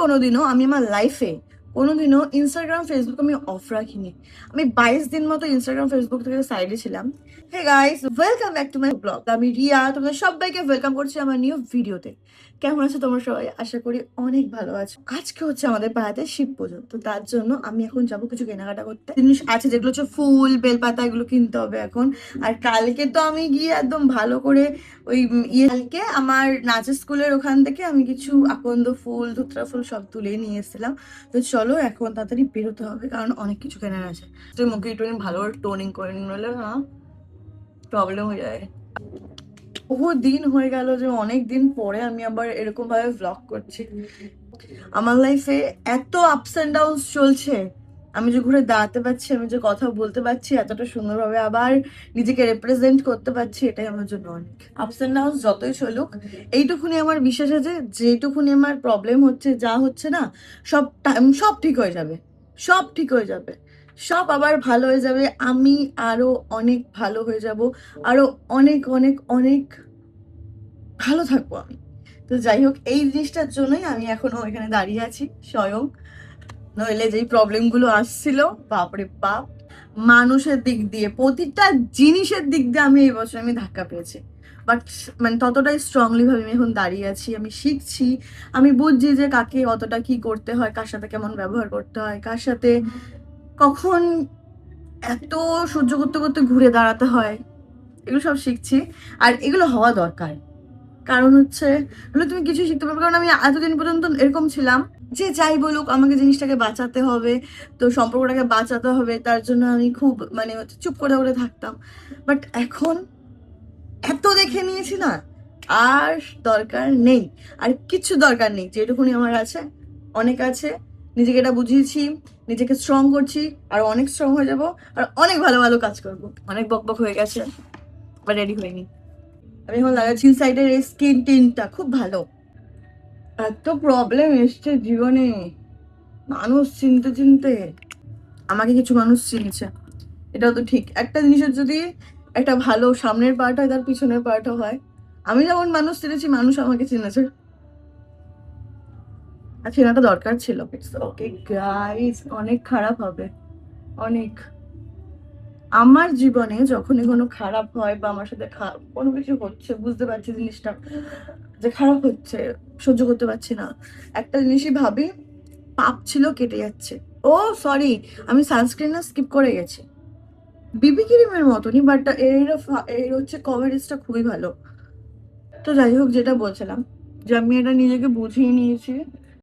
কোনোদিনও আমি আমার লাইফে কোনোদিনও ইনস্টাগ্রাম ফেসবুক আমি অফ রাখিনি। আমি 22 দিন মতো ইনস্টাগ্রাম ফেসবুক থেকে সাইডে ছিলাম। Hey guys, welcome back to my blog. আমি রিয়া, তোমাদের সবাইকে ওয়েলকাম করছি আমার নিউ ভিডিওতে। কেমন আছো তোমরা সবাই? আশা করি অনেক ভালো আছো। আজকে হচ্ছে আমাদের পাড়াতে শিব পুজো, তো তার জন্য আমি এখন যাবো কিছু কেনাকাটা করতে। জিনিস আছে যেগুলো হচ্ছে ফুল, বেলপাতা, এগুলো কিনতে হবে এখন। আর কালকে তো আমি গিয়ে একদম ভালো করে ওই কালকে আমার নাচের স্কুলের ওখান থেকে আমি কিছু আকন্দ ফুল, ধুতরা ফুল সব তুলে নিয়ে এসেছিলাম। তো চলো এখন তাড়াতাড়ি বেরোতে হবে, কারণ অনেক কিছু কেনার আছে। তো মুখে একটু ভালো করে টোনিং করে নিলে না প্রবলেম হয়ে যায়। বহু দিন হয়ে গেল যে অনেক দিন পরে আমি আবার এরকম ভাবে ভ্লগ করছি। আমার লাইফে এত আপস অ্যান্ড ডাউনস চলছে, আমি যে ঘুরে দাঁড়াতে পারছি, আমি যে কথা বলতে পারছি এতটা সুন্দরভাবে, আবার নিজেকে রিপ্রেজেন্ট করতে পারছি, এটাই আমার জন্য অনেক। আপস অ্যান্ড ডাউনস যতই চলুক, এইটুকুনি আমার বিশ্বাস আছে, যেটুকুনি আমার প্রবলেম হচ্ছে, যা হচ্ছে না, সব টাইম সব ঠিক হয়ে যাবে, সব ঠিক হয়ে যাবে, সব আবার ভালো হয়ে যাবে। আমি আরো অনেক ভালো হয়ে যাব, আরো অনেক অনেক অনেক ভালো থাকবো আমি। তো যাই হোক, এই জিনিসটার জন্যই আমি এখনো এখানে দাঁড়িয়ে আছি স্বয়ং। নইলে যেই প্রবলেমগুলো আসছিল, বাপরে বাপ, মানুষের দিক দিয়ে, প্রতিটা জিনিসের দিক দিয়ে আমি এই বছর আমি ধাক্কা পেয়েছি। বাট মানে ততটাই স্ট্রংলি ভাবে আমি এখন দাঁড়িয়ে আছি, আমি শিখছি, আমি বুঝছি যে কাকে কতটা কি করতে হয়, কার সাথে কেমন ব্যবহার করতে হয়, কার সাথে কখন এত সহ্য করতে করতে ঘুরে দাঁড়াতে হয়, এগুলো সব শিখছি। আর এগুলো হওয়া দরকার, কারণ হচ্ছে হলে তুমি কিছু শিখতে পারবে। কারণ আমি এতদিন পর্যন্ত এরকম ছিলাম যে যাই বলুক আমাকে জিনিসটাকে বাঁচাতে হবে, তো সম্পর্কটাকে বাঁচাতে হবে, তার জন্য আমি খুব মানে হচ্ছে চুপ করে করে থাকতাম। বাট এখন এত দেখে নিয়েছি না, আর দরকার নেই, আর কিছু দরকার নেই। যেটুকুনি আমার আছে, অনেক আছে, নিজেকে এটা বুঝিয়েছি, নিজেকে স্ট্রং করছি, আর অনেক স্ট্রং হয়ে যাব, আর অনেক ভালো ভালো কাজ করবো। অনেক বকবক হয়ে গেছে, আবার রেডি হয়নি। আমি এখন লাগাচ্ছি সাইডের এই স্কিন টিনটা খুব ভালো। এত প্রবলেম এসছে জীবনে, মানুষ চিনতে চিনতে আমাকে কিছু মানুষ চিনছে, এটাও তো ঠিক। একটা জিনিসের যদি একটা ভালো সামনের পার্ট হয়, তার পিছনের পার্টও হয়। আমি যেমন মানুষ চিনেছি, মানুষ আমাকে চিনেছে, আর চেনাটা দরকার ছিল। ওকে গাইস, অনেক খারাপ হবে, অনেক। আমার জীবনে যখনই কোনো খারাপ হয় বা আমার সাথে কোনো কিছু হচ্ছে, বুঝতে পারছি জিনিসটা যে খারাপ হচ্ছে, সহ্য করতে পারছি না, একটা জিনিসই ভাবি, পাপ ছিল কেটে যাচ্ছে। ও সরি, আমি সানস্ক্রিন না স্কিপ করে গেছি, বিবি ক্রিমের মতনই, বাট এর হচ্ছে কভারেজটা খুবই ভালো। তো যাই হোক, যেটা বলছিলাম, যে আমি এটা নিজেকে বুঝিয়ে নিয়েছি,